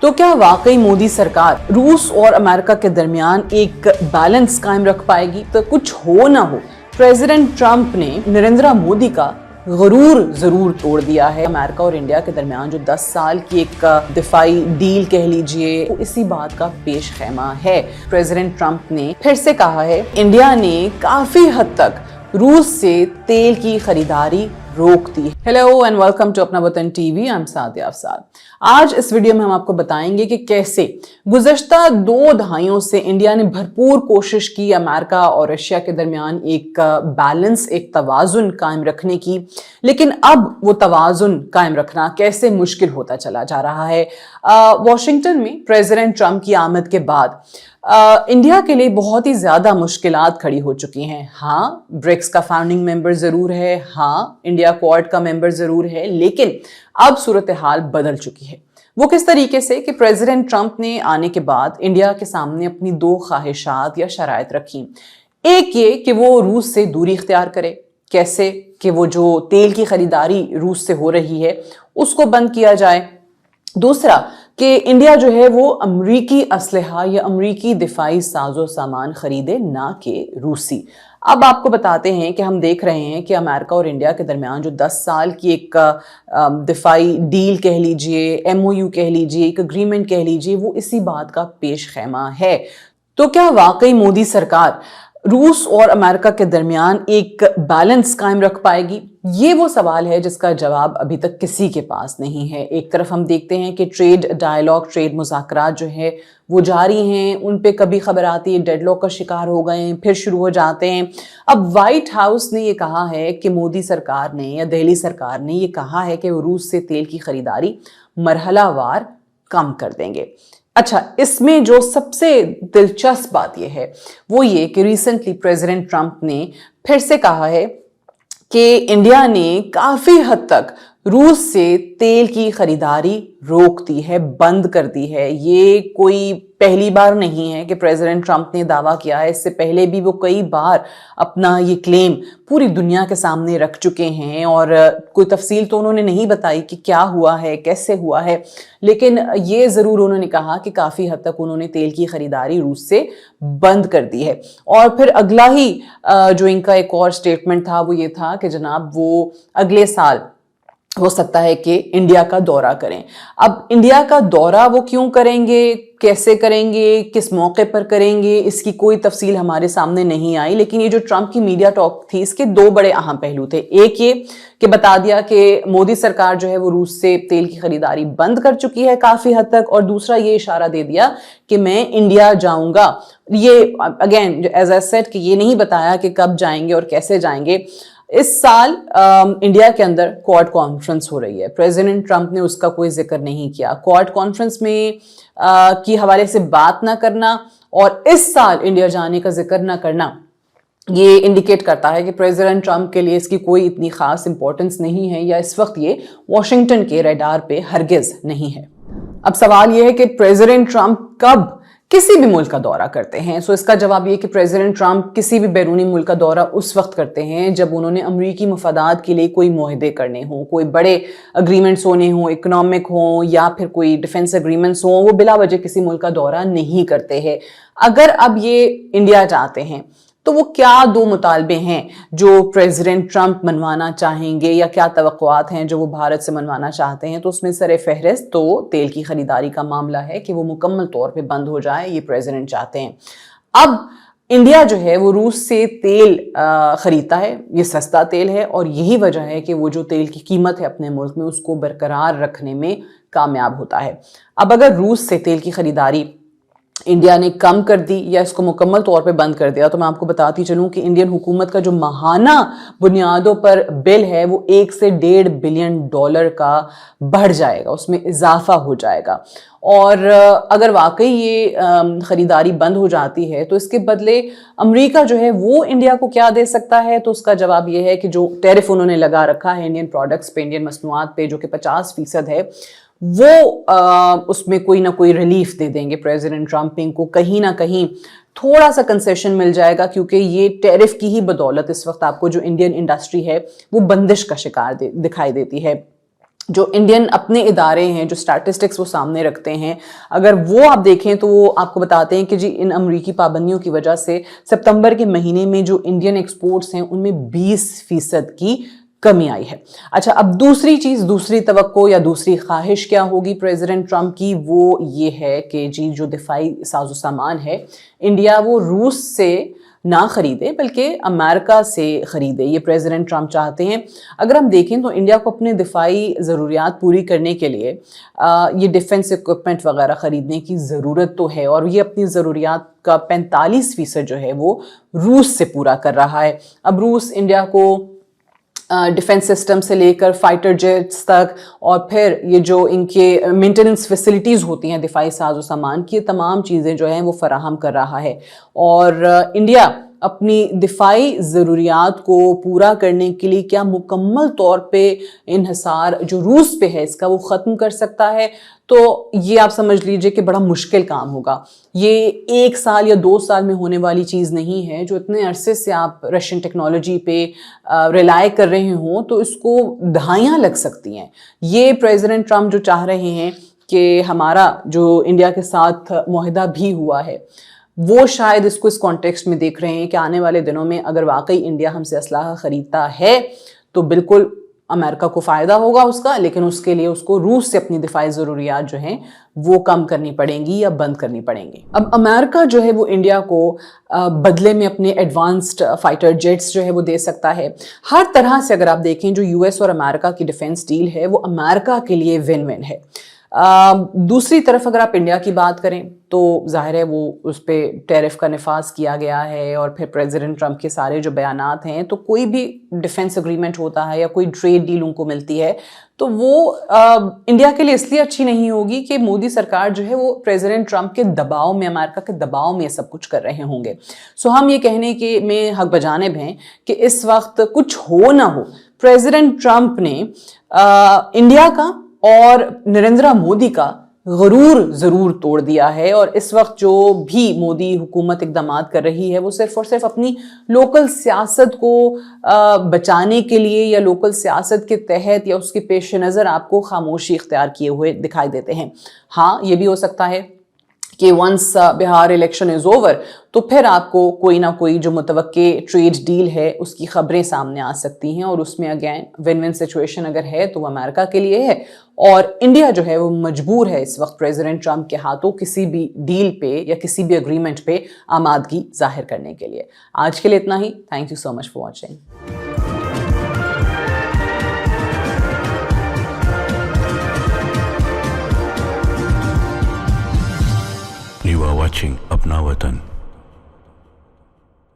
तो क्या वाकई मोदी सरकार रूस और अमेरिका के दरमियान एक बैलेंस कायम रख पाएगी? तो कुछ हो ना हो, प्रेसिडेंट ट्रंप ने नरेंद्र मोदी का गरूर जरूर तोड़ दिया है। अमेरिका और इंडिया के दरमियान जो 10 साल की एक दिफाई डील कह लीजिए, वो इसी बात का पेश खैमा है। प्रेसिडेंट ट्रंप ने फिर से कहा है इंडिया ने काफी हद तक रूस से तेल की खरीदारी रोक दी। Hello and welcome to Apna Watan TV. I am Sadia Afsad. आज इस वीडियो में हम आपको बताएंगे कि कैसे गुज़श्ता 2 दहाइयों से इंडिया ने भरपूर कोशिश की अमेरिका और रशिया के दरमियान एक बैलेंस, एक तवाजुन कायम रखने की, लेकिन अब वो तवाजुन कायम रखना कैसे मुश्किल होता चला जा रहा है। वॉशिंगटन में प्रेसिडेंट ट्रंप की आमद के बाद इंडिया के लिए बहुत ही ज्यादा मुश्किलात खड़ी हो चुकी हैं। हाँ, ब्रिक्स का फाउंडिंग मेंबर जरूर है, हाँ इंडिया क्वाड का मेंबर जरूर है, लेकिन अब सूरत हाल बदल चुकी है। वो किस तरीके से कि प्रेसिडेंट ट्रंप ने आने के बाद इंडिया के सामने अपनी 2 ख्वाहिशात या शराइत रखी। एक ये कि वो रूस से दूरी इख्तियार करे, कैसे कि वो जो तेल की खरीदारी रूस से हो रही है उसको बंद किया जाए। दूसरा कि इंडिया जो है वो अमरीकी असलहा या अमरीकी दिफाई साजो सामान खरीदे, ना कि रूसी। अब आपको बताते हैं कि हम देख रहे हैं कि अमेरिका और इंडिया के दरमियान जो 10 साल की एक दिफाई डील कह लीजिए, MOU कह लीजिए, एक अग्रीमेंट कह लीजिए, वो इसी बात का पेश खैमा है। तो क्या वाकई मोदी सरकार रूस और अमेरिका के दरमियान एक बैलेंस कायम रख पाएगी? ये वो सवाल है जिसका जवाब अभी तक किसी के पास नहीं है। एक तरफ हम देखते हैं कि ट्रेड डायलॉग, ट्रेड मुज़ाकरात जो है वो जारी हैं, उन पे कभी खबर आती है डेडलॉक का शिकार हो गए हैं, फिर शुरू हो जाते हैं। अब व्हाइट हाउस ने ये कहा है कि मोदी सरकार ने या दिल्ली सरकार ने ये कहा है कि वो रूस से तेल की खरीदारी मरहलावार कम कर देंगे। अच्छा, इसमें जो सबसे दिलचस्प बात यह है वो ये कि रिसेंटली प्रेसिडेंट ट्रंप ने फिर से कहा है कि इंडिया ने काफी हद तक रूस से तेल की खरीदारी रोक दी है, बंद कर दी है। ये कोई पहली बार नहीं है कि प्रेसिडेंट ट्रंप ने दावा किया है। इससे पहले भी वो कई बार अपना ये क्लेम पूरी दुनिया के सामने रख चुके हैं और कोई तफसील तो उन्होंने नहीं बताई कि क्या हुआ है, कैसे हुआ है, लेकिन ये ज़रूर उन्होंने कहा कि काफ़ी हद तक उन्होंने तेल की खरीदारी रूस से बंद कर दी है। और फिर अगला ही जो इनका एक और स्टेटमेंट था वो ये था कि जनाब वो अगले साल हो सकता है कि इंडिया का दौरा करें। अब इंडिया का दौरा वो क्यों करेंगे, कैसे करेंगे, किस मौके पर करेंगे, इसकी कोई तफसील हमारे सामने नहीं आई। लेकिन ये जो ट्रंप की मीडिया टॉक थी, इसके 2 बड़े अहम पहलू थे। एक ये कि बता दिया कि मोदी सरकार जो है वो रूस से तेल की खरीदारी बंद कर चुकी है काफी हद तक, और दूसरा ये इशारा दे दिया कि मैं इंडिया जाऊंगा। ये अगेन एज आई सेड कि ये नहीं बताया कि कब जाएंगे और कैसे जाएंगे। इस साल इंडिया के अंदर क्वाड कॉन्फ्रेंस हो रही है। प्रेसिडेंट ट्रंप ने उसका कोई जिक्र नहीं किया। क्वाड कॉन्फ्रेंस में की हवाले से बात ना करना और इस साल इंडिया जाने का जिक्र ना करना, ये इंडिकेट करता है कि प्रेसिडेंट ट्रंप के लिए इसकी कोई इतनी खास इंपॉर्टेंस नहीं है, या इस वक्त ये वॉशिंगटन के रडार पे हरगिज नहीं है। अब सवाल ये है कि प्रेसिडेंट ट्रंप कब किसी भी मुल्क का दौरा करते हैं। सो इसका जवाब ये कि प्रेसिडेंट ट्रंप किसी भी बैरूनी मुल्क का दौरा उस वक्त करते हैं जब उन्होंने अमरीकी मफादात के लिए कोई मुआहदे करने हों, कोई बड़े अग्रीमेंट्स होने हों, इकोनॉमिक हों या फिर कोई डिफेंस अग्रीमेंट्स हों। वो बिला वजह किसी मुल्क का दौरा नहीं करते हैं। अगर अब ये इंडिया जाते हैं तो वो क्या 2 मुतालबे हैं जो प्रेसिडेंट ट्रंप मनवाना चाहेंगे, या क्या तवक्कुआत हैं जो वो भारत से मनवाना चाहते हैं? तो उसमें सरे फहरिस्त तो तेल की खरीदारी का मामला है कि वो मुकम्मल तौर पे बंद हो जाए, ये प्रेसिडेंट चाहते हैं। अब इंडिया जो है वो रूस से तेल खरीदता है, ये सस्ता तेल है, और यही वजह है कि वो जो तेल की कीमत है अपने मुल्क में उसको बरकरार रखने में कामयाब होता है। अब अगर रूस से तेल की खरीदारी इंडिया ने कम कर दी या इसको मुकम्मल तौर पे बंद कर दिया, तो मैं आपको बताती चलूं कि इंडियन हुकूमत का जो माहाना बुनियादों पर बिल है वो $1 से $1.5 बिलियन का बढ़ जाएगा, उसमें इजाफा हो जाएगा। और अगर वाकई ये खरीदारी बंद हो जाती है तो इसके बदले अमेरिका जो है वो इंडिया को क्या दे सकता है? तो उसका जवाब ये है कि जो टैरिफ उन्होंने लगा रखा है इंडियन प्रोडक्ट्स पे, इंडियन मसनूआत पे, जो कि 50% है, वो उसमें कोई ना कोई रिलीफ दे देंगे प्रेसिडेंट ट्रंप। इनको कहीं ना कहीं थोड़ा सा कंसेशन मिल जाएगा, क्योंकि ये टैरिफ की ही बदौलत इस वक्त आपको जो इंडियन इंडस्ट्री है वो बंदिश का शिकार दिखाई देती है। جو انڈین اپنے ادارے ہیں، جو اسٹیٹسٹکس وہ سامنے رکھتے ہیں، اگر وہ آپ دیکھیں تو وہ آپ کو بتاتے ہیں کہ جی ان امریکی پابندیوں کی وجہ سے سپتمبر کے مہینے میں جو انڈین ایکسپورٹس ہیں ان میں 20% کی کمی آئی ہے۔ اچھا، اب دوسری چیز، دوسری توقع یا دوسری خواہش کیا ہوگی پریزیڈنٹ ٹرمپ کی، وہ یہ ہے کہ جی جو دفاعی ساز و سامان ہے انڈیا وہ روس سے نہ خریدے بلکہ امریکہ سے خریدے، یہ پریزیڈنٹ ٹرمپ چاہتے ہیں۔ اگر ہم دیکھیں تو انڈیا کو اپنے دفاعی ضروریات پوری کرنے کے لیے یہ ڈیفنس اکوپمنٹ وغیرہ خریدنے کی ضرورت تو ہے، اور یہ اپنی ضروریات کا 45% جو ہے وہ روس سے پورا کر رہا ہے۔ اب روس انڈیا کو ڈیفنس سسٹم سے لے کر فائٹر جیٹس تک، اور پھر یہ جو ان کے مینٹیننس فیسلٹیز ہوتی ہیں دفاعی ساز و سامان کی، یہ تمام چیزیں جو ہیں وہ فراہم کر رہا ہے، اور انڈیا اپنی دفاعی ضروریات کو پورا کرنے کے لیے کیا مکمل طور پہ انحصار جو روس پہ ہے اس کا وہ ختم کر سکتا ہے؟ تو یہ آپ سمجھ لیجئے کہ بڑا مشکل کام ہوگا۔ یہ 1 سال یا 2 سال میں ہونے والی چیز نہیں ہے۔ جو اتنے عرصے سے آپ رشین ٹیکنالوجی پہ ریلائی کر رہے ہوں تو اس کو دہائیاں لگ سکتی ہیں۔ یہ پریزیڈنٹ ٹرمپ جو چاہ رہے ہیں کہ ہمارا جو انڈیا کے ساتھ معاہدہ بھی ہوا ہے، وہ شاید اس کو اس کانٹیکسٹ میں دیکھ رہے ہیں کہ آنے والے دنوں میں اگر واقعی انڈیا ہم سے اسلحہ خریدتا ہے تو بالکل امریکہ کو فائدہ ہوگا اس کا، لیکن اس کے لیے اس کو روس سے اپنی دفاعی ضروریات جو ہیں وہ کم کرنی پڑیں گی یا بند کرنی پڑیں گی۔ اب امریکہ جو ہے وہ انڈیا کو بدلے میں اپنے ایڈوانسڈ فائٹر جیٹس جو ہے وہ دے سکتا ہے۔ ہر طرح سے اگر آپ دیکھیں جو US اور امریکہ کی ڈیفنس ڈیل ہے وہ امریکہ کے لیے ون ون ہے۔ دوسری طرف اگر آپ انڈیا کی بات کریں تو ظاہر ہے وہ اس پہ ٹیرف کا نفاذ کیا گیا ہے، اور پھر پریزیڈنٹ ٹرمپ کے سارے جو بیانات ہیں، تو کوئی بھی ڈیفنس اگریمنٹ ہوتا ہے یا کوئی ٹریڈ ڈیل ان کو ملتی ہے تو وہ انڈیا کے لیے اس لیے اچھی نہیں ہوگی کہ مودی سرکار جو ہے وہ پریزیڈنٹ ٹرمپ کے دباؤ میں، امریکہ کے دباؤ میں یہ سب کچھ کر رہے ہوں گے۔ سو ہم یہ کہنے کے میں حق بجانب ہیں کہ اس وقت کچھ ہو نہ ہو، پریزیڈنٹ ٹرمپ نے انڈیا کا اور نریندرا مودی کا غرور ضرور توڑ دیا ہے، اور اس وقت جو بھی مودی حکومت اقدامات کر رہی ہے وہ صرف اور صرف اپنی لوکل سیاست کو بچانے کے لیے یا لوکل سیاست کے تحت یا اس کے پیش نظر آپ کو خاموشی اختیار کیے ہوئے دکھائی دیتے ہیں۔ ہاں یہ بھی ہو سکتا ہے کہ ونس بہار الیکشن از اوور تو پھر آپ کو کوئی نہ کوئی جو متوقع ٹریڈ ڈیل ہے اس کی خبریں سامنے آ سکتی ہیں، اور اس میں اگین ون ون سچویشن اگر ہے تو وہ امریکہ کے لیے ہے، اور انڈیا جو ہے وہ مجبور ہے اس وقت پریزیڈنٹ ٹرمپ کے ہاتھوں کسی بھی ڈیل پہ یا کسی بھی اگریمنٹ پہ آمادگی ظاہر کرنے کے لیے۔ آج کے لیے اتنا ہی۔ Thank you so much for watching. You are watching Apna Watan.